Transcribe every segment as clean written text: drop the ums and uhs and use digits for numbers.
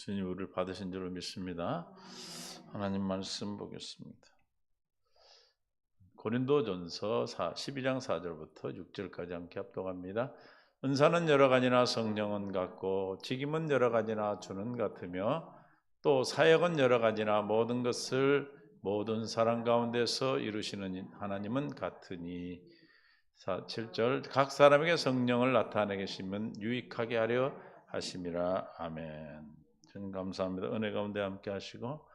주님 우리를 받으신 줄로 믿습니다. 하나님 말씀 보겠습니다. 고린도전서 12장 4절부터 6절까지 함께 합독합니다. 은사는 여러 가지나 성령은 같고 직임은 여러 가지나 주는 같으며 또 사역은 여러 가지나 모든 것을 모든 사람 가운데서 이루시는 하나님은 같으니 7절 각 사람에게 성령을 나타내게 하시면 유익하게 하려 하심이라. 아멘. 주님 감사합니다. 은혜 가운데 함께 하시고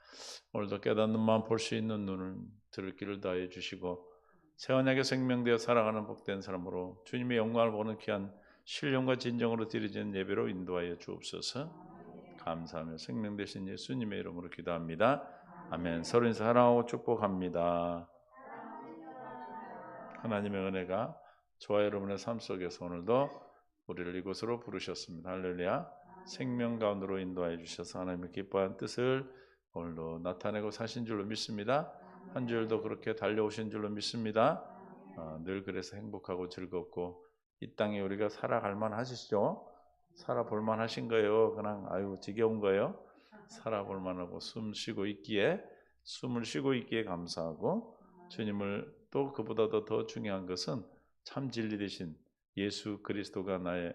오늘도 깨닫는 마음 볼 수 있는 눈을 들을 길을 다해 주시고 새 언약의 생명되어 살아가는 복된 사람으로 주님의 영광을 보는 귀한 신령과 진정으로 드려지는 예배로 인도하여 주옵소서. 감사하며 생명 되신 예수님의 이름으로 기도합니다. 아멘. 서로 인사 사랑하고 축복합니다. 하나님의 은혜가 저와 여러분의 삶 속에서 오늘도 우리를 이곳으로 부르셨습니다. 할렐루야. 생명 가운데로 인도하여 주셔서 하나님의 기뻐한 뜻을 오늘도 나타내고 사신 줄로 믿습니다. 한 주일도 그렇게 달려오신 줄로 믿습니다. 늘 그래서 행복하고 즐겁고 이 땅에 우리가 살아갈 만하시죠? 살아볼 만하신 거예요? 그냥 아유 지겨운 거예요? 살아볼 만하고 숨을 쉬고 있기에 감사하고 주님을 또 그보다도 더 중요한 것은 참 진리 되신 예수 그리스도가 나의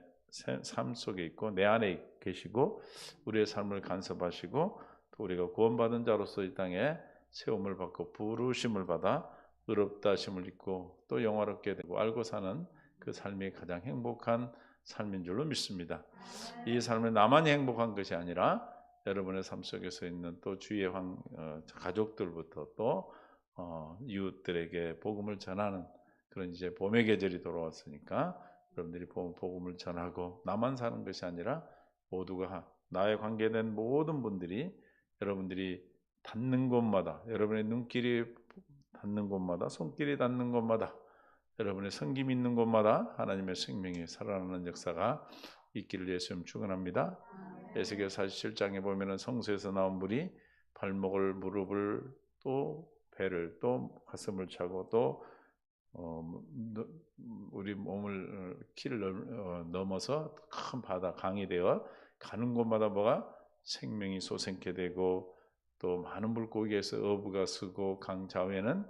삶 속에 있고 내 안에 계시고 우리의 삶을 간섭하시고 또 우리가 구원받은 자로서 이 땅에 세움을 받고 부르심을 받아 의롭다 하심을 입고 또 영화롭게 되고 알고 사는 그 삶이 가장 행복한 삶인 줄로 믿습니다. 이 삶은 나만이 행복한 것이 아니라 여러분의 삶 속에서 있는 또 주위의 가족들부터 또 이웃들에게 복음을 전하는 그런 이제 봄의 계절이 돌아왔으니까 여러분들이 복음을 전하고 나만 사는 것이 아니라 모두가 나에 관계된 모든 분들이 여러분들이 닿는 곳마다 여러분의 눈길이 닿는 곳마다 손길이 닿는 곳마다 여러분의 섬김이 있는 곳마다 하나님의 생명이 살아나는 역사가 있기를 예수님 축원합니다. 에스겔 47장에 보면은 성소에서 나온 물이 발목을 무릎을 또 배를 또 가슴을 차고 또 우리 몸을 키를 넘어서 큰 바다 강이 되어 가는 곳마다 뭐가 생명이 솟게 되고 또 많은 물고기에서 어부가 쓰고 강 좌우에는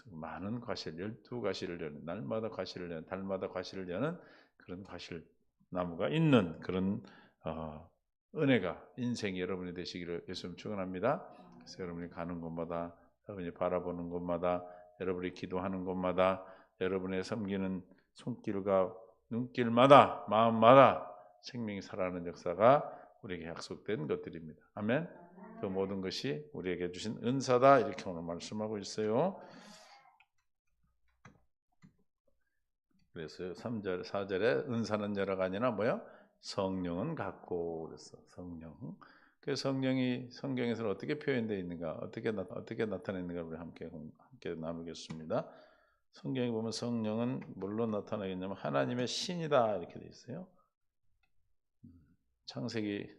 많은 과실 12과실을 여는 날마다 과실을 여는 달마다 과실을 여는 그런 과실 나무가 있는 그런 은혜가 인생이 여러분이 되시기를 예수님 축원합니다. 그래서 여러분이 가는 곳마다 여러분이 바라보는 곳마다 여러분이 기도하는 곳마다 여러분의 섬기는 손길과 눈길마다 마음마다 생명이 살아나는 역사가 우리에게 약속된 것들입니다. 아멘. 그 모든 것이 우리에게 주신 은사다 이렇게 오늘 말씀하고 있어요. 그래서 3절, 4절에 은사는 여러 가지나 뭐요? 성령은 같고 그래서 성령. 그 성령이 성경에서는 어떻게 표현되어 있는가, 어떻게 나타내는가 우리 함께 나누겠습니다. 성경에 보면 성령은 뭘로 나타나겠냐면 하나님의 신이다 이렇게 되어 있어요. 창세기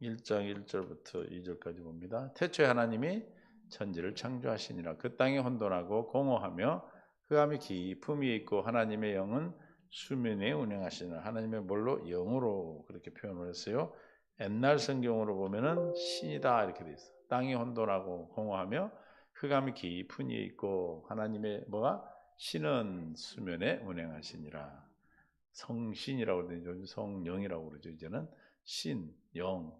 1장 1절부터 2절까지 봅니다. 태초에 하나님이 천지를 창조하시니라. 그 땅이 혼돈하고 공허하며 흑암이 깊음이 있고 하나님의 영은 수면에 운행하시니라. 하나님의 뭘로? 영으로 그렇게 표현을 했어요. 옛날 성경으로 보면은 신이다 이렇게 돼 있어요. 땅이 혼돈하고 공허하며 흑암이 깊은 이에 있고 하나님의 뭐가? 신은 수면에 운행하시니라. 성신이라고 그러죠. 성령이라고 그러죠. 이제는 신, 영은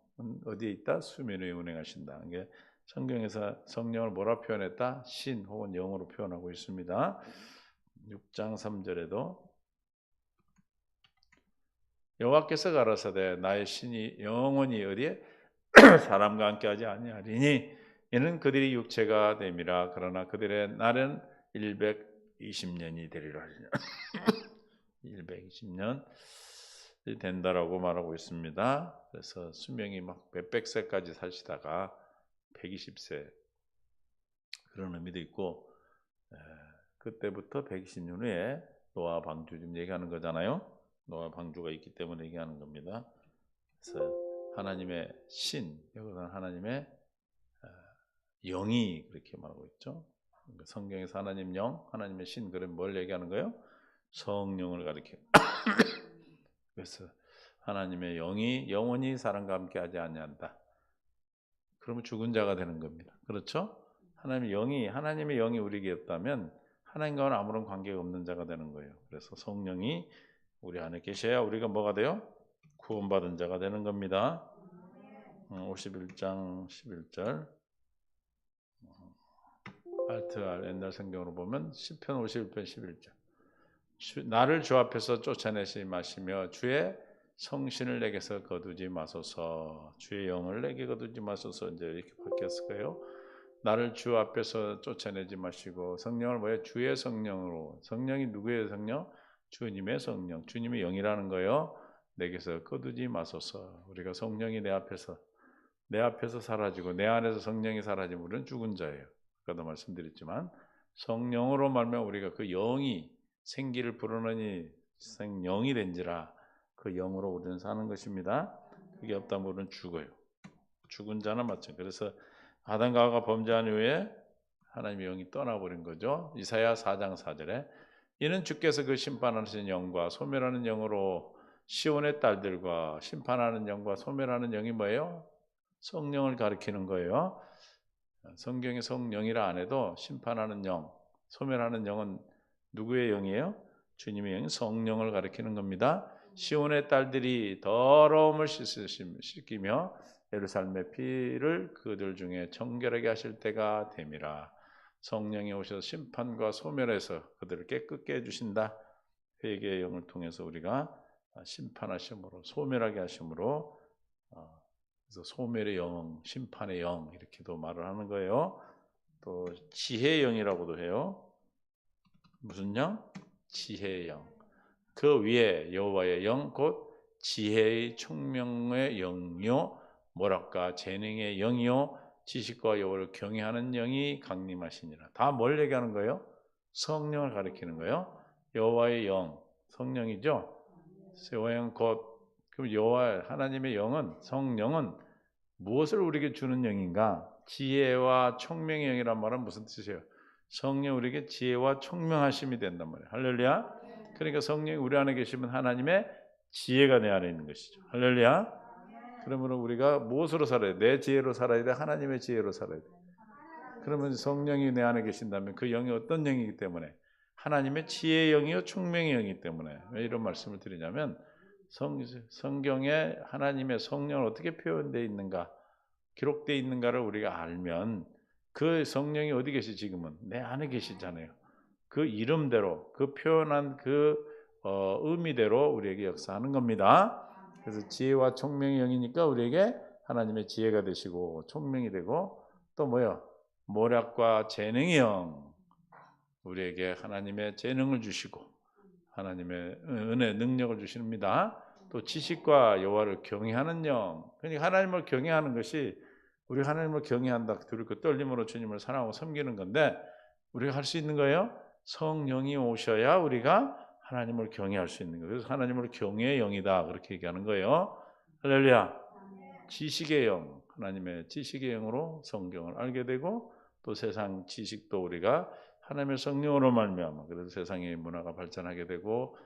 어디에 있다? 수면에 운행하신다. 이게 성경에서 성령을 뭐라 표현했다? 신 혹은 영으로 표현하고 있습니다. 6장 3절에도 여호와께서 가라사대 나의 신이 영원히 어디에 사람과 함께하지 아니하리니 이는 그들이 육체가 됨이라. 그러나 그들의 날은 120년이 되리라 하시냐. 120년 된다라고 말하고 있습니다. 그래서 수명이 막 몇백 세까지 사시다가 120세 그런 의미도 있고 그때부터 120년 후에 노아 방주 지금 얘기하는 거잖아요. 노아 방주가 있기 때문에 얘기하는 겁니다. 그래서 하나님의 신, 여기서는 하나님의 영이 그렇게 말하고 있죠. 성경에서 하나님 영, 하나님의 신, 그럼 뭘 얘기하는 거예요? 성령을 가리켜요. 그래서 하나님의 영이 영원히 사람과 함께하지 아니한다. 그러면 죽은 자가 되는 겁니다. 그렇죠? 하나님의 영이 우리에게 없다면 하나님과는 아무런 관계가 없는 자가 되는 거예요. 그래서 성령이 우리 안에 계셔야 우리가 뭐가 돼요? 구원받은 자가 되는 겁니다. 51장 11절 알트알 옛날 성경으로 보면 시편 51편 11절 나를 주 앞에서 쫓아내지 마시며 주의 성신을 내게서 거두지 마소서. 주의 영을 내게 거두지 마소서. 이제 이렇게 바뀌었을 거예요. 나를 주 앞에서 쫓아내지 마시고 성령을 뭐예요? 주의 성령으로. 성령이 누구의 성령? 주님의 성령. 주님의 영이라는 거예요. 내게서 거두지 마소서. 우리가 성령이 내 앞에서 사라지고 내 안에서 성령이 사라지면 우리는 죽은 자예요. 아까도 말씀드렸지만 성령으로 말하면 우리가 그 영이 생기를 불어넣으니 생영이 된지라 그 영으로 우리는 사는 것입니다. 그게 없다면 우리는 죽어요. 죽은 자는 맞죠. 그래서 아담과 하와가 범죄한 이후에 하나님의 영이 떠나버린 거죠. 이사야 4장 4절에 이는 주께서 그 심판하시는 영과 소멸하는 영으로 시온의 딸들과 심판하는 영과 소멸하는 영이 뭐예요? 성령을 가리키는 거예요. 성경에 성령이라 안 해도 심판하는 영, 소멸하는 영은 누구의 영이에요? 주님의 영이 성령을 가리키는 겁니다. 시온의 딸들이 더러움을 씻기며 예루살렘의 피를 그들 중에 정결하게 하실 때가 됨이라. 성령이 오셔서 심판과 소멸해서 그들을 깨끗게 해주신다. 회개의 영을 통해서 우리가 심판하심으로 소멸하게 하심으로 그래서 소멸의 영, 심판의 영 이렇게도 말을 하는 거예요. 또 지혜의 영이라고도 해요. 무슨 영? 지혜의 영. 그 위에 여호와의 영, 곧 지혜의 총명의 영이요, 모략과 재능의 영이요, 지식과 여호와를 경외하는 영이 강림하시니라. 다 뭘 얘기하는 거예요? 성령을 가리키는 거예요. 여호와의 영, 성령이죠. 여호와의 영 곧 그럼 여호와 하나님의 영은 성령은 무엇을 우리에게 주는 영인가? 지혜와 총명의 영이란 말은 무슨 뜻이에요? 성령 우리에게 지혜와 총명하심이 된단 말이에요. 할렐루야. 그러니까 성령이 우리 안에 계시면 하나님의 지혜가 내 안에 있는 것이죠. 할렐루야. 그러면 우리가 무엇으로 살아야 돼? 내 지혜로 살아야 돼? 하나님의 지혜로 살아야 돼? 그러면 성령이 내 안에 계신다면 그 영이 어떤 영이기 때문에? 하나님의 지혜의 영이요 총명의 영이기 때문에. 왜 이런 말씀을 드리냐면 성경에 하나님의 성령을 어떻게 표현되어 있는가, 기록되어 있는가를 우리가 알면 그 성령이 어디 계시 지금은? 내 안에 계시잖아요. 그 이름대로, 그 표현한 그 의미대로 우리에게 역사하는 겁니다. 그래서 지혜와 총명의 영이니까 우리에게 하나님의 지혜가 되시고 총명이 되고 또 뭐요? 모략과 재능의 영, 우리에게 하나님의 재능을 주시고 하나님의 은혜, 능력을 주십니다. 또 지식과 여호와를 경외하는 영. 그러니까 하나님을 경외하는 것이 우리 하나님을 경외한다. 두렵고 떨림으로 주님을 사랑하고 섬기는 건데 우리가 할 수 있는 거예요. 성령이 오셔야 우리가 하나님을 경외할 수 있는 거예요. 그래서 하나님을 경외의 영이다. 그렇게 얘기하는 거예요. 할렐루야. 지식의 영, 하나님의 지식의 영으로 성경을 알게 되고 또 세상 지식도 우리가 하나님의 성령으로 말미암아 그래서 세상의 문화가 발전하게 되고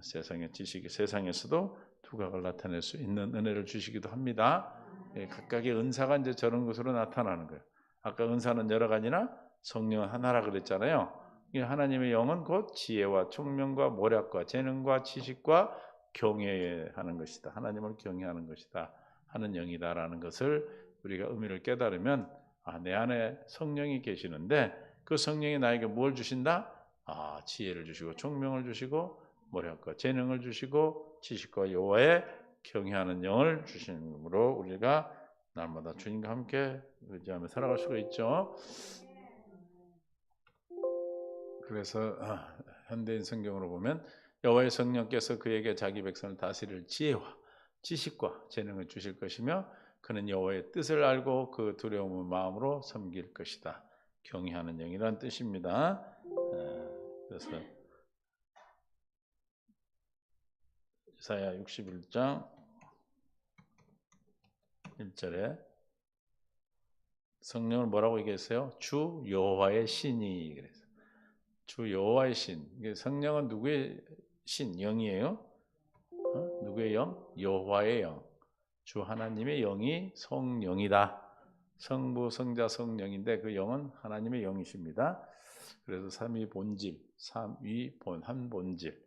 세상의 지식이 세상에서도 두각을 나타낼 수 있는 은혜를 주시기도 합니다. 각각의 은사가 이제 저런 것으로 나타나는 거예요. 아까 은사는 여러 가지나 성령은 하나라 그랬잖아요. 하나님의 영은 곧 지혜와 총명과 모략과 재능과 지식과 경외하는 것이다. 하나님을 경외하는 것이다. 하는 영이다라는 것을 우리가 의미를 깨달으면 내 안에 성령이 계시는데 그 성령이 나에게 뭘 주신다? 지혜를 주시고 총명을 주시고 모략과 재능을 주시고 지식과 여호와의 경외하는 영을 주심으로 우리가 날마다 주님과 함께 의지하며 살아갈 수가 있죠. 그래서 현대인 성경으로 보면 여호와의 성령께서 그에게 자기 백성을 다스릴 지혜와 지식과 재능을 주실 것이며 그는 여호와의 뜻을 알고 그 두려움의 마음으로 섬길 것이다. 경외하는 영이라는 뜻입니다. 그래서 이사야 61장 1절에 성령을 뭐라고 얘기했어요? 주 여호와의 신이. 그래서 주 여호와의 신. 성령은 누구의 신? 영이에요. 누구의 영? 여호와의 영. 주 하나님의 영이 성령이다. 성부, 성자, 성령인데 그 영은 하나님의 영이십니다. 그래서 삼위 본질, 삼위 본, 한 본질,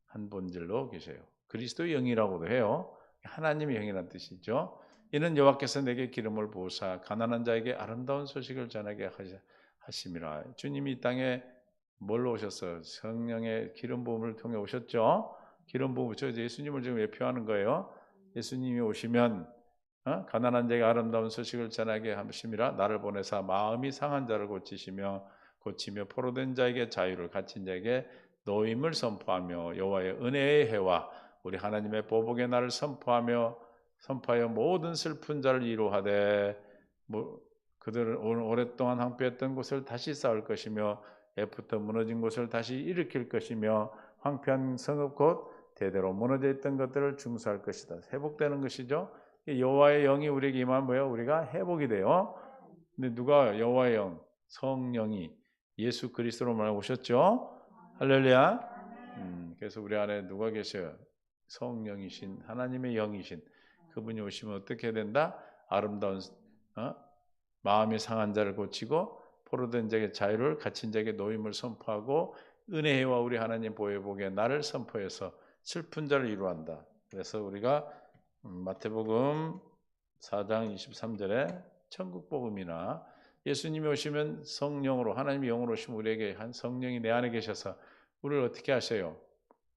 한 본질로 계셔요. 그리스도의 영이라고도 해요. 하나님의 영이라는 뜻이죠. 이는 여호와께서 내게 기름을 부으사 가난한 자에게 아름다운 소식을 전하게 하심이라. 주님이 이 땅에 뭘로 오셨어요? 성령의 기름 부음을 통해 오셨죠. 기름 부음, 저 예수님을 지금 예표하는 거예요. 예수님이 오시면 가난한 자에게 아름다운 소식을 전하게 하심이라. 나를 보내사 마음이 상한 자를 고치시며 포로된 자에게 자유를, 갇힌 자에게 노임을 선포하며 여호와의 은혜의 해와 우리 하나님의 보복의 날을 선포하여 모든 슬픈 자를 위로하되 그들은 오랫동안 황폐했던 곳을 다시 쌓을 것이며 애프터 무너진 곳을 다시 일으킬 것이며 황폐한 성읍 곧 대대로 무너져 있던 것들을 중수할 것이다. 회복되는 것이죠. 여호와의 영이 우리에게 임하면 뭐예요? 우리가 회복이 돼요. 근데 누가 여호와의 영? 성령이 예수 그리스도로 오셨죠? 할렐루야. 그래서 우리 안에 누가 계셔요? 성령이신 하나님의 영이신 그분이 오시면 어떻게 된다? 아름다운 마음이 상한 자를 고치고 포로된 자에게 자유를, 갇힌 자에게 노임을 선포하고 은혜와 우리 하나님 보혜복의 날을 선포해서 슬픈 자를 위로한다. 그래서 우리가 마태복음 4장 23절에 천국복음이나 예수님이 오시면 성령으로 하나님의 영으로 오시면 우리에게 한 성령이 내 안에 계셔서 우리를 어떻게 하셔요?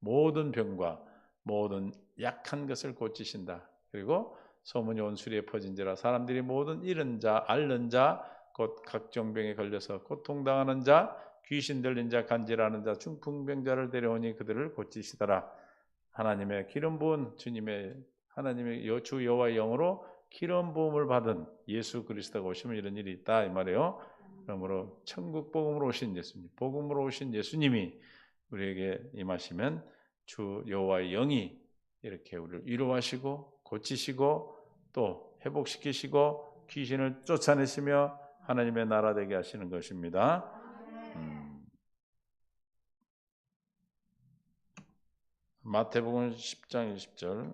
모든 병과 모든 약한 것을 고치신다. 그리고 소문이 온 수리에 퍼진지라 사람들이 모든 잃은 자, 앓는 자, 곧 각종 병에 걸려서 고통당하는 자, 귀신 들린 자, 간질하는 자, 중풍병자를 데려오니 그들을 고치시더라. 하나님의 기름 부은 주님의 하나님의 주 여호와의 영으로 기름 부음을 받은 예수 그리스도가 오시면 이런 일이 있다 이 말이에요. 그러므로 천국 복음으로 오신 예수님, 복음으로 오신 예수님이 우리에게 임하시면 주 여호와의 영이 이렇게 우리를 위로하시고 고치시고 또 회복시키시고 귀신을 쫓아내시며 하나님의 나라 되게 하시는 것입니다. 마태복음 10장 20절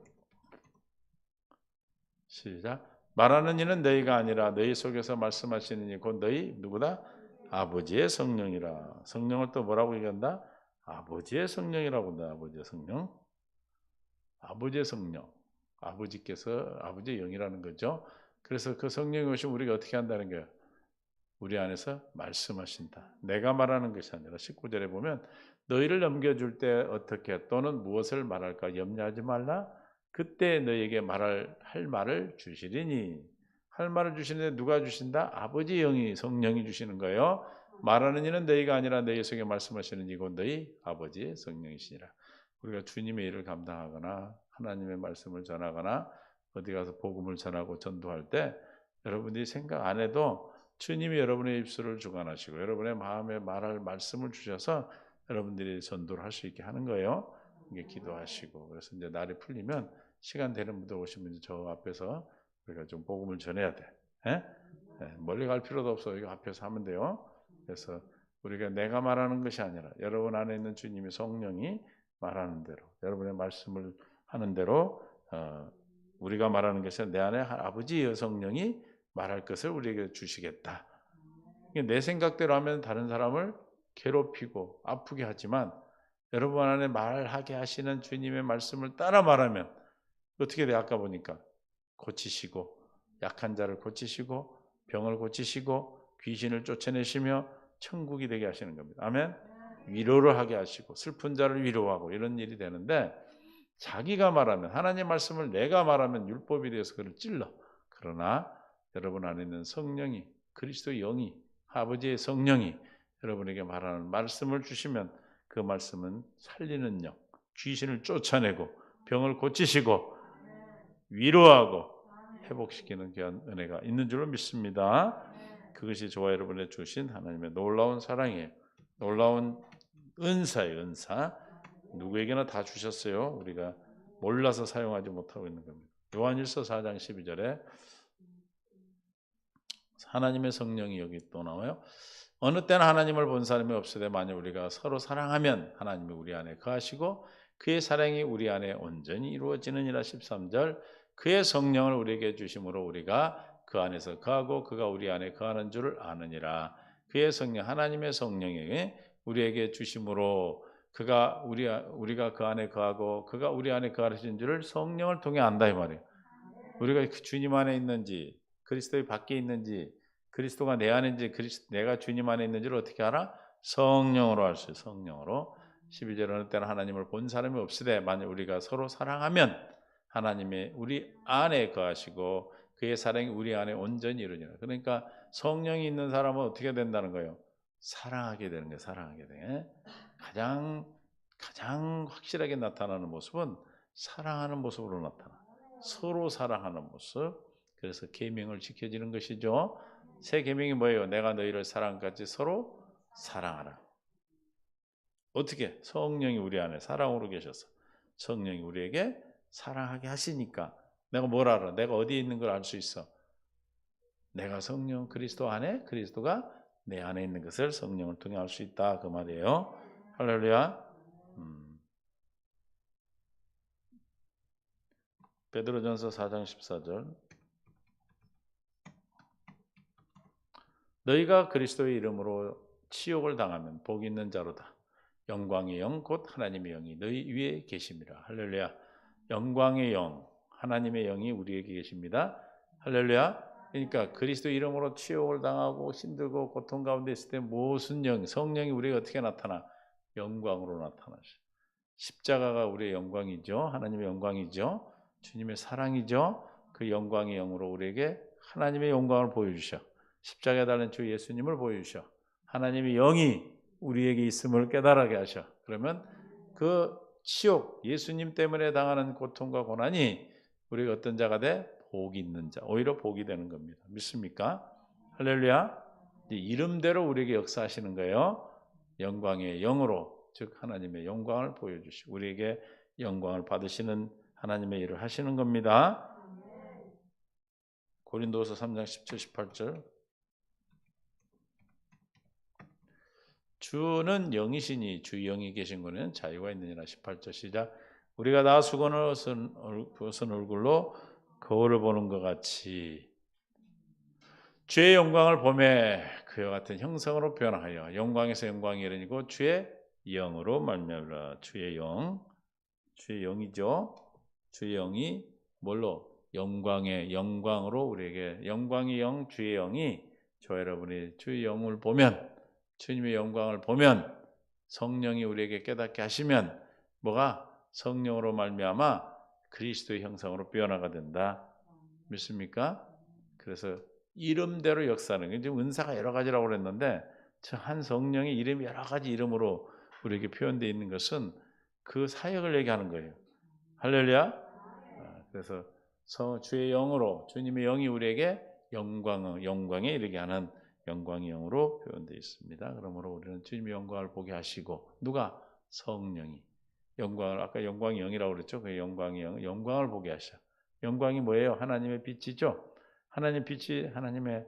시작. 말하는 이는 너희가 아니라 너희 속에서 말씀하시는 이 곧 너희 누구다? 아버지의 성령이라. 성령을 또 뭐라고 얘기한다? 아버지의 성령이라고 한다. 아버지의 성령. 아버지의 성령. 아버지께서 아버지의 영이라는 거죠. 그래서 그 성령이 오시면 우리가 어떻게 한다는 거예요? 우리 안에서 말씀하신다. 내가 말하는 것이 아니라 19절에 보면 너희를 넘겨줄 때 어떻게 또는 무엇을 말할까 염려하지 말라. 그때 너희에게 할 말을 주시리니. 할 말을 주시는데 누가 주신다? 아버지 영이 성령이 주시는 거예요. 말하는 이는 너희가 아니라 너희 속에 말씀하시는 이곧 너희 아버지의 성령이시니라. 우리가 주님의 일을 감당하거나 하나님의 말씀을 전하거나 어디 가서 복음을 전하고 전도할 때 여러분들이 생각 안 해도 주님이 여러분의 입술을 주관하시고 여러분의 마음에 말할 말씀을 주셔서 여러분들이 전도를 할 수 있게 하는 거예요. 이게 기도하시고 그래서 이제 날이 풀리면 시간 되는 분들 오시면 저 앞에서 우리가 좀 복음을 전해야 돼. 예? 멀리 갈 필요도 없어. 여기 앞에서 하면 돼요. 그래서 우리가 내가 말하는 것이 아니라 여러분 안에 있는 주님의 성령이 말하는 대로 여러분의 말씀을 하는 대로 우리가 말하는 것이 내 안에 아버지의 성령이 말할 것을 우리에게 주시겠다. 내 생각대로 하면 다른 사람을 괴롭히고 아프게 하지만 여러분 안에 말하게 하시는 주님의 말씀을 따라 말하면 어떻게 돼? 아까 보니까 고치시고 약한 자를 고치시고 병을 고치시고 귀신을 쫓아내시며 천국이 되게 하시는 겁니다. 아멘. 위로를 하게 하시고 슬픈 자를 위로하고 이런 일이 되는데 자기가 말하면 하나님 말씀을 내가 말하면 율법이 되어서 그를 찔러. 그러나 여러분 안에 있는 성령이 그리스도의 영이 아버지의 성령이 여러분에게 말하는 말씀을 주시면 그 말씀은 살리는 영, 귀신을 쫓아내고 병을 고치시고 위로하고 회복시키는 귀한 은혜가 있는 줄로 믿습니다. 그것이 저와 여러분의 주신 하나님의 놀라운 사랑이에요. 놀라운 은사예요. 은사. 누구에게나 다 주셨어요. 우리가 몰라서 사용하지 못하고 있는 겁니다. 요한일서 4장 12절에 하나님의 성령이 여기 또 나와요. 어느 때나 하나님을 본 사람이 없으되 만약 우리가 서로 사랑하면 하나님이 우리 안에 거하시고 그의 사랑이 우리 안에 온전히 이루어지느니라. 13절 그의 성령을 우리에게 주심으로 우리가 그 안에서 거하고 그가 우리 안에 거하는 줄을 아느니라. 그의 성령 하나님의 성령이 우리에게 주심으로 우리가 그 안에 거하고 그가 우리 안에 거하신 줄을 성령을 통해 안다 이 말이에요. 우리가 주님 안에 있는지 그리스도의 밖에 있는지 그리스도가 내 안에 있는지 내가 주님 안에 있는지를 어떻게 알아? 성령으로 알 수 있어요. 성령으로. 12절 어느 때는 하나님을 본 사람이 없으되 만약 우리가 서로 사랑하면 하나님이 우리 안에 거하시고 그의 사랑이 우리 안에 온전히 이루니라. 그러니까 성령이 있는 사람은 어떻게 된다는 거예요? 사랑하게 되는 거예요. 사랑하게 돼. 가장 확실하게 나타나는 모습은 사랑하는 모습으로 나타나. 서로 사랑하는 모습. 그래서 계명을 지켜지는 것이죠. 새 계명이 뭐예요? 내가 너희를 사랑같이 서로 사랑하라. 어떻게? 성령이 우리 안에 사랑으로 계셔서 성령이 우리에게 사랑하게 하시니까 내가 뭘 알아? 내가 어디에 있는 걸 알 수 있어. 내가 성령 그리스도 안에 그리스도가 내 안에 있는 것을 성령을 통해 알 수 있다 그 말이에요. 할렐루야. 베드로전서 4장 14절 너희가 그리스도의 이름으로 치욕을 당하면 복 있는 자로다. 영광의 영 곧 하나님의 영이 너희 위에 계심이라. 할렐루야. 영광의 영 하나님의 영이 우리에게 계십니다. 할렐루야. 그러니까 그리스도 이름으로 치욕을 당하고 힘들고 고통 가운데 있을 때 무슨 영 성령이 우리에게 어떻게 나타나? 영광으로 나타나셔. 십자가가 우리의 영광이죠. 하나님의 영광이죠. 주님의 사랑이죠. 그 영광의 영으로 우리에게 하나님의 영광을 보여주셔. 십자가에 달린 주 예수님을 보여주셔. 하나님의 영이 우리에게 있음을 깨달게 하셔. 그러면 그 치욕, 예수님 때문에 당하는 고통과 고난이 우리가 어떤 자가 돼? 복이 있는 자. 오히려 복이 되는 겁니다. 믿습니까? 할렐루야. 이름대로 우리에게 역사하시는 거예요. 영광의 영으로, 즉 하나님의 영광을 보여주시고 우리에게 영광을 받으시는 하나님의 일을 하시는 겁니다. 고린도서 3장 17, 18절 주는 영이시니 주 영이 계신 곳에는 자유가 있느니라. 18절 시작 우리가 다 수건을 벗은 얼굴로 거울을 보는 것 같이 주의 영광을 보매 그와 같은 형상으로 변화하여 영광에서 영광이 이르니고 주의 영으로 말미암으라. 주의 영이죠. 주의 영이 뭘로? 영광의 영광으로 우리에게 영광의 영, 주의 영이 저 여러분이 주의 영을 보면 주님의 영광을 보면 성령이 우리에게 깨닫게 하시면 뭐가? 성령으로 말미암아 그리스도의 형상으로 변화가 된다. 믿습니까? 그래서 이름대로 역사하는 게 지금 은사가 여러 가지라고 그랬는데 한 성령의 이름이 여러 가지 이름으로 우리에게 표현되어 있는 것은 그 사역을 얘기하는 거예요. 할렐루야. 그래서 주의 영으로 주님의 영이 우리에게 영광에 이르게 하는 영광의 영으로 표현되어 있습니다. 그러므로 우리는 주님의 영광을 보게 하시고 누가? 성령이 영광을 아까 영광의 영이라고 그랬죠. 그 영광의 영광을 보게 하셔. 영광이 뭐예요? 하나님의 빛이죠. 하나님의 빛이 하나님의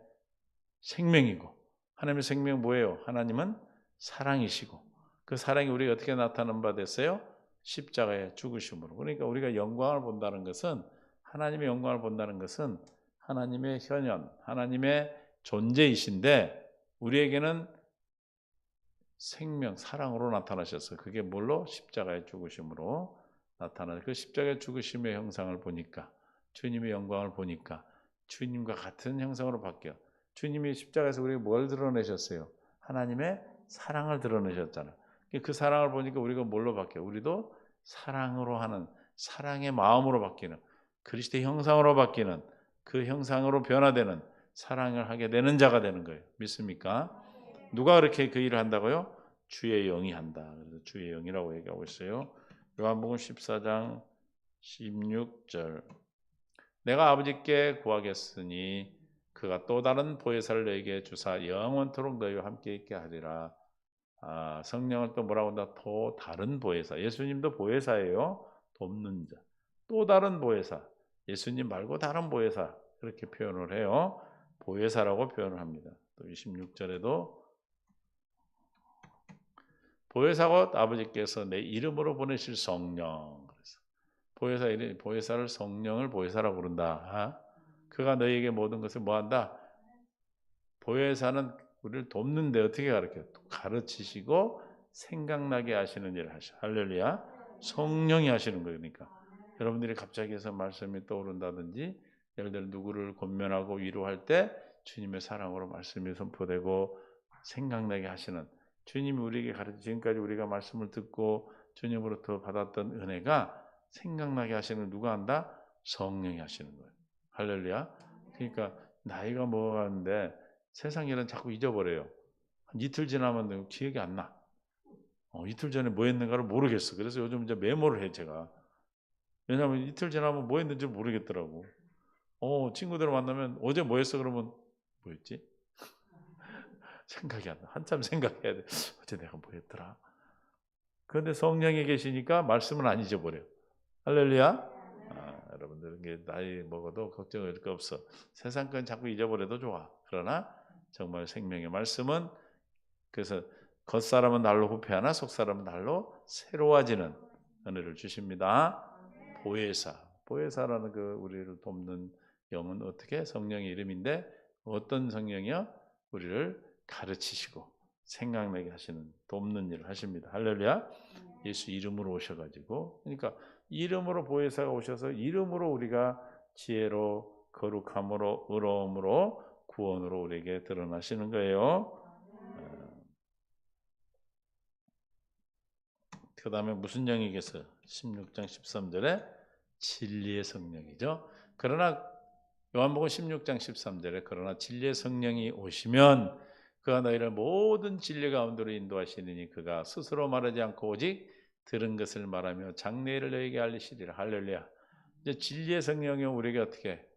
생명이고 하나님의 생명은 뭐예요? 하나님은 사랑이시고 그 사랑이 우리가 어떻게 나타난 바 됐어요? 십자가의 죽으심으로. 그러니까 우리가 영광을 본다는 것은 하나님의 영광을 본다는 것은 하나님의 현현, 하나님의 존재이신데 우리에게는 생명, 사랑으로 나타나셔서 그게 뭘로? 십자가의 죽으심으로 나타나는 그 십자가의 죽으심의 형상을 보니까 주님의 영광을 보니까 주님과 같은 형상으로 바뀌어. 주님이 십자가에서 우리에게 뭘 드러내셨어요? 하나님의 사랑을 드러내셨잖아요. 그 사랑을 보니까 우리가 뭘로 바뀌어? 우리도 사랑으로 하는 사랑의 마음으로 바뀌는 그리스도의 형상으로 바뀌는 그 형상으로 변화되는 사랑을 하게 되는 자가 되는 거예요. 믿습니까? 누가 그렇게 그 일을 한다고요? 주의 영이 한다. 그래서 주의 영이라고 얘기하고 있어요. 요한복음 14장 16절 내가 아버지께 구하겠으니 그가 또 다른 보혜사를 너희에게 주사 영원토록 너희와 함께 있게 하리라. 성령을 또 뭐라고 한다? 또 다른 보혜사. 예수님도 보혜사예요. 돕는 자. 또 다른 보혜사. 예수님 말고 다른 보혜사. 그렇게 표현을 해요. 보혜사라고 표현을 합니다. 또 26절에도 보혜사가 아버지께서 내 이름으로 보내실 성령. 그래서 보혜사를 성령을 보혜사라고 부른다. 그가 너희에게 모든 것을 뭐한다? 보혜사는 우리를 돕는데 어떻게 가르쳐요? 가르치시고 생각나게 하시는 일을 하셔. 할렐루야. 성령이 하시는 거니까. 여러분들이 갑자기 해서 말씀이 떠오른다든지 예를 들어 누구를 권면하고 위로할 때 주님의 사랑으로 말씀이 선포되고 생각나게 하시는 주님이 우리에게 가르쳐 지금까지 우리가 말씀을 듣고 주님으로부터 받았던 은혜가 생각나게 하시는 누가 한다? 성령이 하시는 거예요. 할렐루야. 그러니까 나이가 먹어가는데 세상 일은 자꾸 잊어버려요. 한 이틀 지나면 기억이 안 나. 이틀 전에 뭐 했는가를 모르겠어. 그래서 요즘 이제 메모를 해 제가. 왜냐하면 이틀 지나면 뭐 했는지 모르겠더라고. 친구들 만나면 어제 뭐 했어? 그러면 뭐였지? 생각이 안 나. 한참 생각해야 돼. 어제 내가 뭐 했더라? 그런데 성령이 계시니까 말씀은 안 잊어버려. 할렐루야. 여러분들 이게 나이 먹어도 걱정할 거 없어. 세상 건 자꾸 잊어버려도 좋아. 그러나 정말 생명의 말씀은 그래서 겉사람은 날로 후패하나 속사람은 날로 새로워지는 은혜를 주십니다. 보혜사라는 그 우리를 돕는 영은 어떻게 성령의 이름인데 어떤 성령이요? 우리를 가르치시고 생각나게 하시는 돕는 일을 하십니다. 할렐루야. 예수 이름으로 오셔가지고 그러니까 이름으로 보혜사가 오셔서 이름으로 우리가 지혜로 거룩함으로 의로움으로 구원으로 우리에게 드러나시는 거예요. 그 다음에 무슨 영이겠어요? 16장 13절에 진리의 성령이죠. 그러나 요한복음 16장 13절에 그러나 진리의 성령이 오시면 그가 너희를 모든 진리 가운데로 인도하시느니 그가 스스로 말하지 않고 오직 들은 것을 말하며 장래일을 너희에게 알리시리라. 할렐루야. 이제 진리의 성령이 우리에게 어떻게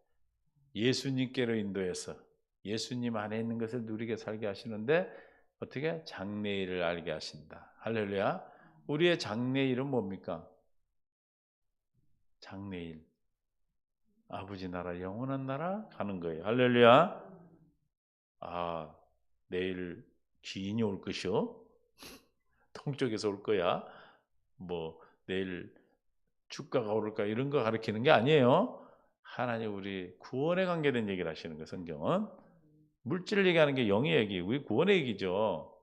예수님께로 인도해서 예수님 안에 있는 것을 누리게 살게 하시는데 어떻게 장래일을 알게 하신다. 할렐루야. 우리의 장래일은 뭡니까? 장래일. 아버지 나라 영원한 나라 가는 거예요. 할렐루야. 내일 기인이 올 것이요. 동쪽에서 올 거야. 뭐 내일 주가가 오를까 이런 거 가르치는 게 아니에요. 하나님 우리 구원에 관계된 얘기를 하시는 거예요. 성경은. 물질 얘기하는 게 영의 얘기, 우리 구원의 얘기죠.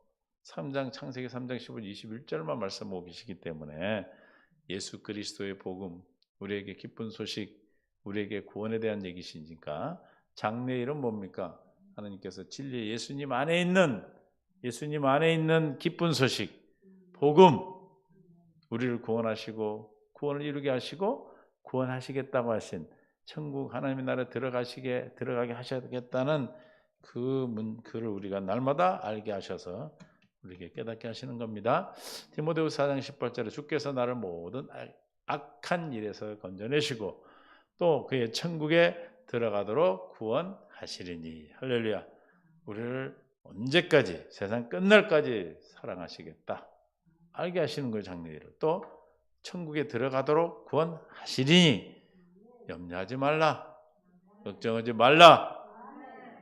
3장 창세기 3장 15, 21절만 말씀하고 계시기 때문에 예수 그리스도의 복음, 우리에게 기쁜 소식, 우리에게 구원에 대한 얘기시니까 장래일은 뭡니까? 하나님께서 진리 예수님 안에 있는 기쁜 소식, 복음, 우리를 구원하시고 구원을 이루게 하시고 구원하시겠다고 하신 천국 하나님의 나라에 들어가게 하셔야겠다는 그를 우리가 날마다 알게 하셔서 우리에게 깨닫게 하시는 겁니다. 디모데후서 4장 18절에 주께서 나를 모든 악한 일에서 건져내시고 또 그의 천국에 들어가도록 구원하시리니. 할렐루야. 우리를 언제까지 세상 끝날까지 사랑하시겠다. 알게 하시는 거예요. 장래일을. 또 천국에 들어가도록 구원하시리니 염려하지 말라. 걱정하지 말라.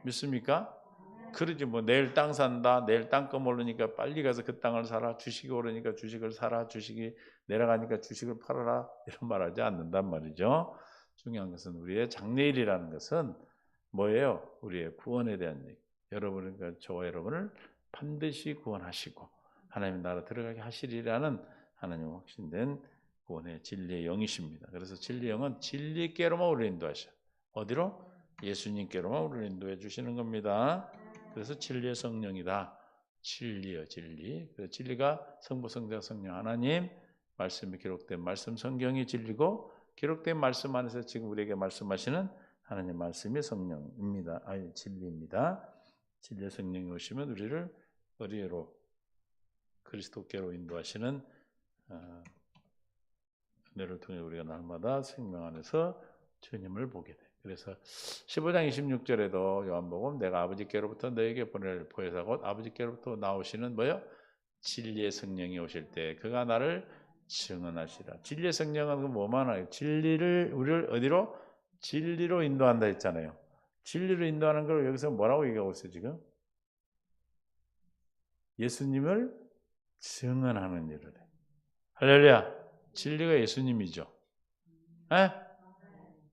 믿습니까? 그러지 뭐 내일 땅 산다. 내일 땅값 오르니까 빨리 가서 그 땅을 사라. 주식이 오르니까 주식을 사라. 주식이 내려가니까 주식을 팔아라. 이런 말하지 않는단 말이죠. 중요한 것은 우리의 장래일이라는 것은 뭐예요? 우리의 구원에 대한 얘기. 여러분과 저와 여러분을 반드시 구원하시고 하나님의 나라 들어가게 하시리라는 하나님 확신된 구원의 진리의 영이십니다. 그래서 진리의 영은 진리께로만 우리를 인도하셔. 어디로? 예수님께로만 우리를 인도해 주시는 겁니다. 그래서 진리의 성령이다. 진리요, 진리. 그래서 진리가 성부, 성자, 성령 하나님 말씀이 기록된 말씀 성경이 진리고 기록된 말씀 안에서 지금 우리에게 말씀하시는 하나님 말씀이 성령입니다. 진리입니다. 진리의 성령이 오시면 우리를 어디로 그리스도께로 인도하시는 은혜를 통해 우리가 날마다 생명 안에서 주님을 보게 돼. 그래서 15장 26절에도 요한복음 내가 아버지께로부터 너에게 보낼 보혜사 곧 아버지께로부터 나오시는 뭐요? 진리의 성령이 오실 때 그가 나를 증언하시라. 진리의 성령은 뭐만 하요? 우리를 어디로? 진리로 인도한다 했잖아요. 진리로 인도하는 걸 여기서 뭐라고 얘기하고 있어요 지금? 예수님을 증언하는 일을 해. 할렐루야. 진리가 예수님이죠. 에?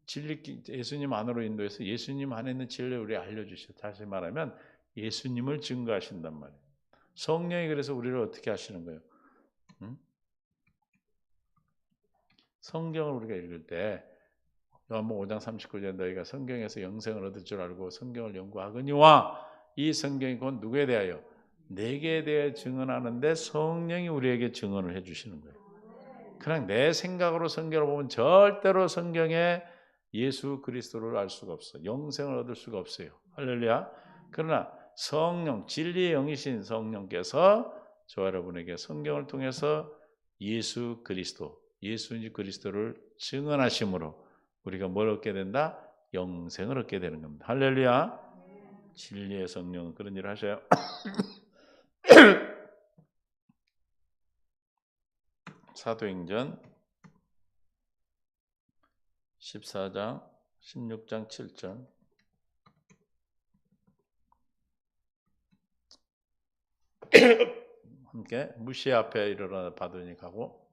진리 예수님 안으로 인도해서 예수님 안에 있는 진리를 우리에 알려주셔. 다시 말하면 예수님을 증거하신단 말이에요. 성령이 그래서 우리를 어떻게 하시는 거예요? 응? 성경을 우리가 읽을 때 요한복음 5장 39절에 너희가 성경에서 영생을 얻을 줄 알고 성경을 연구하거니와 이 성경이 곧 누구에 대하여? 내게 대해 증언하는데 성령이 우리에게 증언을 해주시는 거예요. 그냥 내 생각으로 성경을 보면 절대로 성경에 예수 그리스도를 알 수가 없어요. 영생을 얻을 수가 없어요. 할렐루야. 그러나 성령, 진리의 영이신 성령께서 저와 여러분에게 성경을 통해서 예수 그리스도, 예수 그리스도를 증언하심으로 우리가 뭘 얻게 된다? 영생을 얻게 되는 겁니다. 할렐루야. 진리의 성령은 그런 일을 하셔요. 사도행전 14장 16장 7절 함께 무시 앞에 일어나 바도니 가고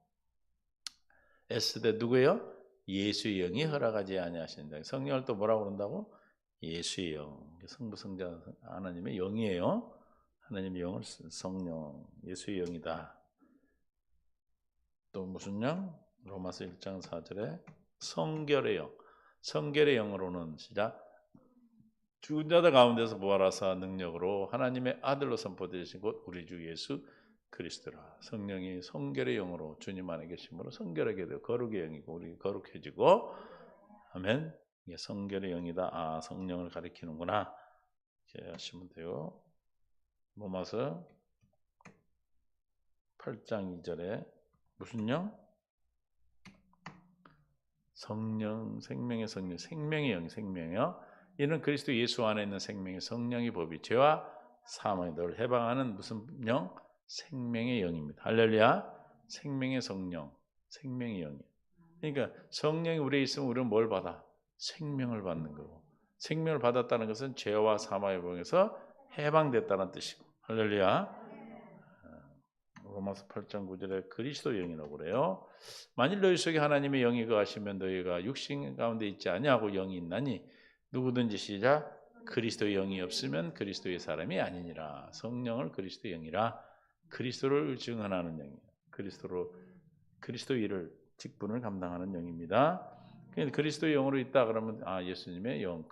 에스대 누구예요? 예수의 영이 허락하지 아니하신다. 성령을 또 뭐라고 그런다고? 예수의 영. 성부 성자 하나님의 영이에요. 하나님의 영을 성령, 예수의 영이다. 또 무슨 영? 로마서 1장 4절에 성결의 영. 성결의 영으로는 시작. 죽은 자들 가운데서 부활하사 능력으로 하나님의 아들로 선포되신 곧 우리 주 예수 그리스도라. 성령이 성결의 영으로 주님 안에 계심으로 성결하게 되고 거룩의 영이고 우리 거룩해지고 아멘. 이게 성결의 영이다. 아, 성령을 가리키는구나. 이렇게 하시면 돼요. 로마서 8장 2절에 무슨 영? 성령, 생명의 성령, 생명의 영, 생명이요. 이는 그리스도 예수 안에 있는 생명의 성령의 법이 죄와 사망에 너를 해방하는 무슨 영? 생명의 영입니다. 할렐루야. 생명의 성령, 생명의 영이에요. 그러니까 성령이 우리에 있으면 우리는 뭘 받아? 생명을 받는 거고. 생명을 받았다는 것은 죄와 사망의 법에서 해방됐다는 뜻이고. 할렐루야. 로마서 8장 9절에 그리스도 영이라고 그래요. 만일 너희 속에 하나님의 영이 거하시면 너희가 육신 가운데 있지 아니하고 영이 있나니 누구든지 시작 그리스도의 영이 없으면 그리스도의 사람이 아니니라. 성령을 그리스도의 영이라. 그리스도를 증언하는 영이에요. 그리스도의 일을 직분을 감당하는 영입니다. 그리스도의 영으로 있다 그러면 예수님의 영,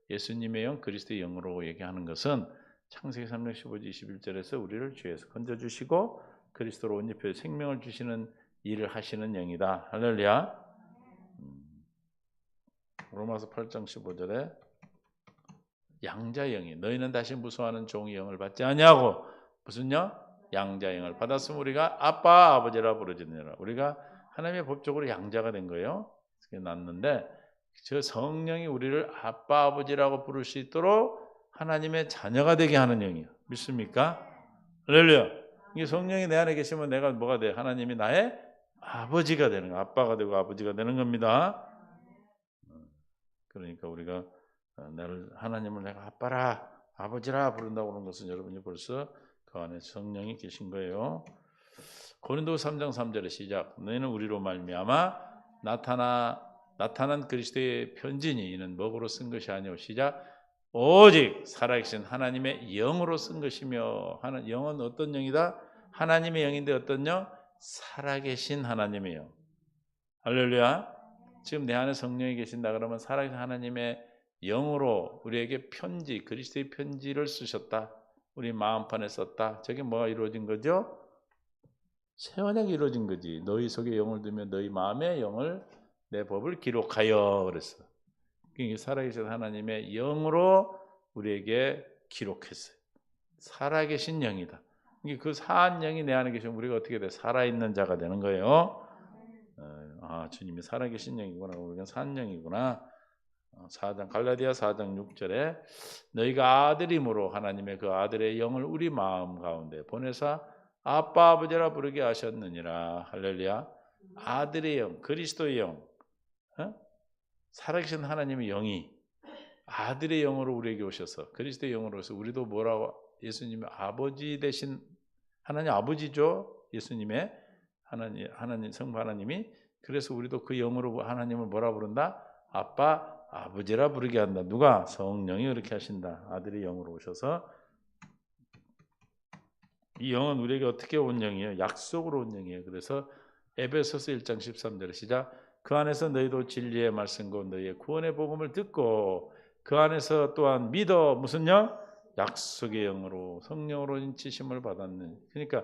예수님의 영, 그리스도의 영으로 얘기하는 것은 창세기 3장 15절 21절에서 우리를 죄에서 건져주시고 그리스도로 옷 입혀 생명을 주시는 일을 하시는 영이다. 할렐루야. 로마서 8장 15절에 양자의 영이 너희는 다시 무수하는 종의 영을 받지 아니하고 무슨 영? 양자의 영을 받았으면 우리가 아빠 아버지라 부르짖느니라. 우리가 하나님의 법적으로 양자가 된 거예요. 그게 났는데 저 성령이 우리를 아빠 아버지라고 부를 수 있도록 하나님의 자녀가 되게 하는 영이에요. 믿습니까? 할렐루야. 이 성령이 내 안에 계시면 내가 뭐가 돼? 하나님이 나의 아버지가 되는 거, 아빠가 되고 아버지가 되는 겁니다. 그러니까 우리가 하나님을 내가 아빠라, 아버지라 부른다고 하는 것은 여러분이 벌써 그 안에 성령이 계신 거예요. 고린도서 3장 3절에 시작. 너희는 우리로 말미암아 나타난 그리스도의 편지니 이는 먹으로 쓴 것이 아니오. 시작. 오직 살아계신 하나님의 영으로 쓴 것이며 영은 어떤 영이다? 하나님의 영인데 어떤 영? 살아계신 하나님의 영. 할렐루야. 지금 내 안에 성령이 계신다 그러면 살아계신 하나님의 영으로 우리에게 편지, 그리스도의 편지를 쓰셨다. 우리 마음판에 썼다. 저게 뭐가 이루어진 거죠? 새 언약이 이루어진 거지. 너희 속에 영을 두면 너희 마음에 영을 내 법을 기록하여 그랬어. 살아계신 하나님의 영으로 우리에게 기록했어요. 살아계신 영이다. 그 사한 영이 내 안에 계시면 우리가 어떻게 돼? 살아있는 자가 되는 거예요. 주님이 살아계신 영이구나. 우리가 산 영이구나. 갈라디아 4장 6절에 너희가 아들임으로 하나님의 그 아들의 영을 우리 마음 가운데 보내사 아빠 아버지라 부르게 하셨느니라. 할렐루야. 아들의 영, 그리스도의 영, 살아계신 하나님의 영이 아들의 영으로 우리에게 오셔서 그리스도의 영으로 오셔서 우리도 뭐라고 예수님의 아버지 되신 하나님 아버지죠. 예수님의 하나님 성부 하나님이. 그래서 우리도 그 영으로 하나님을 뭐라 부른다? 아빠, 아버지라 부르게 한다. 누가? 성령이 그렇게 하신다. 아들이 영으로 오셔서. 이 영은 우리에게 어떻게 온 영이에요? 약속으로 온 영이에요. 그래서 에베소서 1장 13절 시작. 그 안에서 너희도 진리의 말씀과 너희의 구원의 복음을 듣고 그 안에서 또한 믿어. 무슨 영? 약속의 영으로 성령으로 인치심을 받았는. 그러니까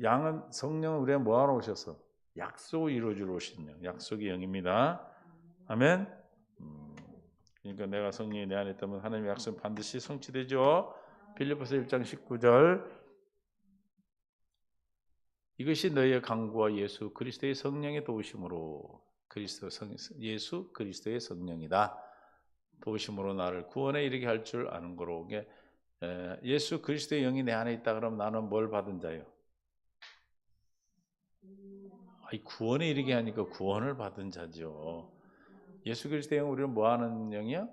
양은 성령은 우리가 뭐하러 오셔서 약속을 이루어주러 오신 영, 약속의 영입니다. 아멘. 그러니까 내가 성령이 내 안에 있다면 하나님의 약속은 반드시 성취되죠. 빌립보서 1장 19절. 이것이 너희의 강구와 예수 그리스도의 성령의 도우심으로 예수 그리스도의 성령이다. 도우심으로 나를 구원에 이르게 할 줄 아는 거로. 예수 그리스도의 영이 내 안에 있다 그러면 나는 뭘 받은 자요? 구원에 이르게 하니까 구원을 받은 자죠. 예수 그리스도의 영은 우리를 뭐 하는 영이야?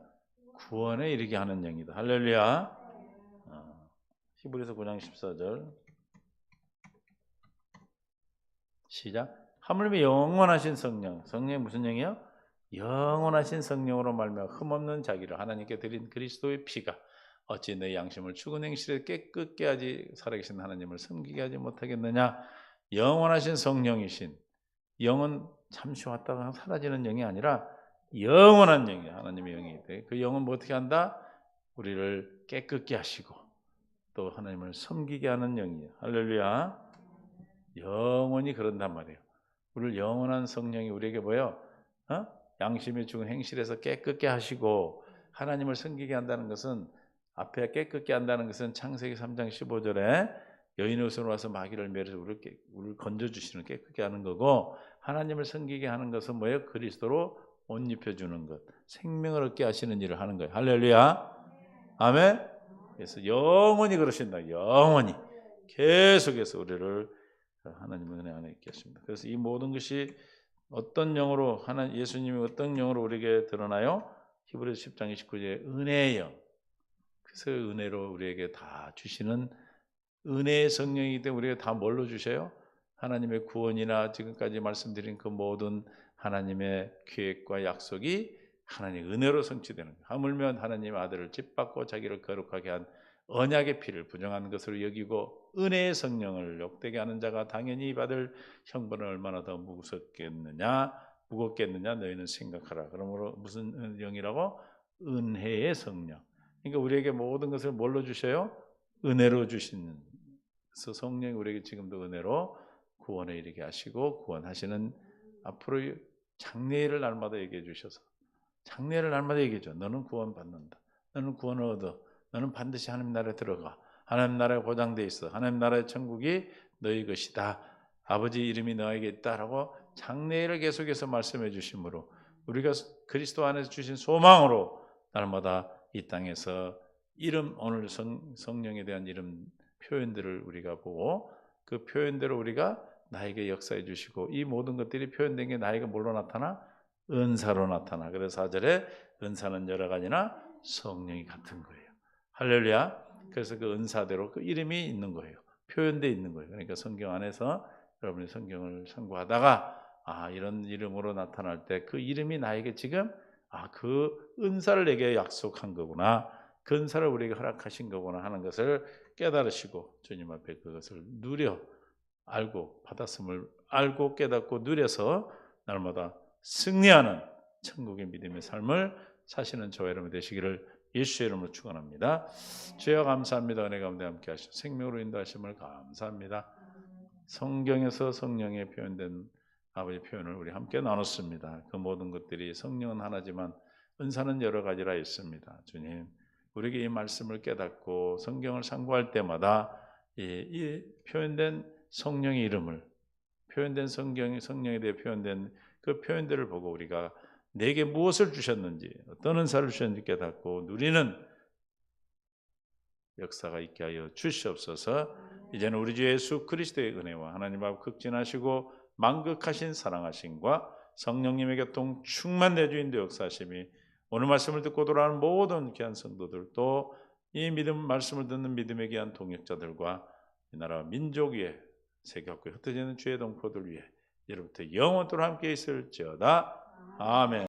구원에 이르게 하는 영이다. 할렐루야. 히브리서 9장 14절 시작. 하물며 영원하신 성령. 성령이 무슨 영이요? 영원하신 성령으로 말미암아 흠없는 자기를 하나님께 드린 그리스도의 피가 어찌 내 양심을 죽은 행실에 깨끗게 하지 살아계신 하나님을 섬기게 하지 못하겠느냐. 영원하신 성령이신 영은 잠시 왔다가 사라지는 영이 아니라 영원한 영이야. 하나님의 영이 돼. 그 영은 뭐 어떻게 한다? 우리를 깨끗게 하시고 또 하나님을 섬기게 하는 영이에요. 할렐루야. 영원히 그런단 말이에요. 우리를 영원한 성령이 우리에게 뭐예요? 양심의 죽은 행실에서 깨끗게 하시고 하나님을 섬기게 한다는 것은 앞에 깨끗게 한다는 것은 창세기 3장 15절에 여인의 후손으로 와서 마귀를 멸해서 우리를 건져주시는 깨끗게 하는 거고 하나님을 섬기게 하는 것은 뭐예요? 그리스도로 옷 입혀주는 것, 생명을 얻게 하시는 일을 하는 거예요. 할렐루야. 아멘. 그래서 영원히 그러신다. 영원히 계속해서 우리를 하나님의 은혜 안에 있겠습니다. 그래서 이 모든 것이 어떤 영으로 예수님이 어떤 영으로 우리에게 드러나요? 히브리서 10장 29절에 은혜의 영. 그래서 은혜로 우리에게 다 주시는 은혜의 성령이기 때문에 우리가 다 뭘로 주셔요? 하나님의 구원이나 지금까지 말씀드린 그 모든 하나님의 계획과 약속이 하나님의 은혜로 성취되는 거예요. 하물며 하나님의 아들을 짓밟고 자기를 거룩하게 한 언약의 피를 부정한 것으로 여기고 은혜의 성령을 욕되게 하는 자가 당연히 받을 형벌은 얼마나 더 무겁겠느냐 너희는 생각하라. 그러므로 무슨 영이라고? 은혜의 성령. 그러니까 우리에게 모든 것을 뭘로 주셔요? 은혜로 주시는. 그래서 성령이 우리에게 지금도 은혜로 구원에 이르게 하시고 구원하시는 앞으로 장래일을 날마다 얘기해 주셔서 장래를 날마다 얘기해줘. 너는 구원받는다. 너는 구원을 얻어. 너는 반드시 하나님 나라에 들어가. 하나님 나라에 보장되어 있어. 하나님 나라의 천국이 너희 것이다. 아버지 이름이 너에게 있다라고 장래를 계속해서 말씀해 주심으로 우리가 그리스도 안에서 주신 소망으로 날마다 이 땅에서 이름 오늘 성령에 대한 이름 표현들을 우리가 보고 그 표현대로 우리가 나에게 역사해 주시고 이 모든 것들이 표현된 게 나에게 뭘로 나타나? 은사로 나타나. 그래서 4절에 은사는 여러 가지나 성령이 같은 거예요. 할렐루야. 그래서 그 은사대로 그 이름이 있는 거예요. 표현되어 있는 거예요. 그러니까 성경 안에서 여러분이 성경을 상고하다가 이런 이름으로 나타날 때 그 이름이 나에게 지금 그 은사를 내게 약속한 거구나. 그 은사를 우리에게 허락하신 거구나 하는 것을 깨달으시고 주님 앞에 그것을 누려 알고 받았음을 알고 깨닫고 누려서 날마다 승리하는 천국의 믿음의 삶을 사시는 저와 여러분 되시기를 예수의 이름으로 축원합니다. 주여 감사합니다. 은혜 가운데 함께 하시고 생명으로 인도하심을 감사합니다. 성경에서 성령에 표현된 아버지 표현을 우리 함께 나눴습니다. 그 모든 것들이 성령은 하나지만 은사는 여러 가지라 있습니다. 주님, 우리에게 이 말씀을 깨닫고 성경을 상고할 때마다 이 표현된 성령의 이름을 표현된 성령에 대해 표현된 그 표현들을 보고 우리가 내게 무엇을 주셨는지 어떤 은사를 주셨는지 깨닫고 누리는 역사가 있게 하여 주시옵소서. 이제는 우리 주 예수 그리스도의 은혜와 하나님 아버지 극진하시고 만극하신 사랑하심과 성령님의 교통 충만 내주인도 역사하심이 오늘 말씀을 듣고 돌아오는 모든 귀한 성도들 또 이 믿음 말씀을 듣는 믿음의 귀한 동역자들과 이 나라와 민족 위에 세계 각국에 흩어지는 주의 동포들 위해 이로부터 영원토록 함께 있을지어다. 아멘.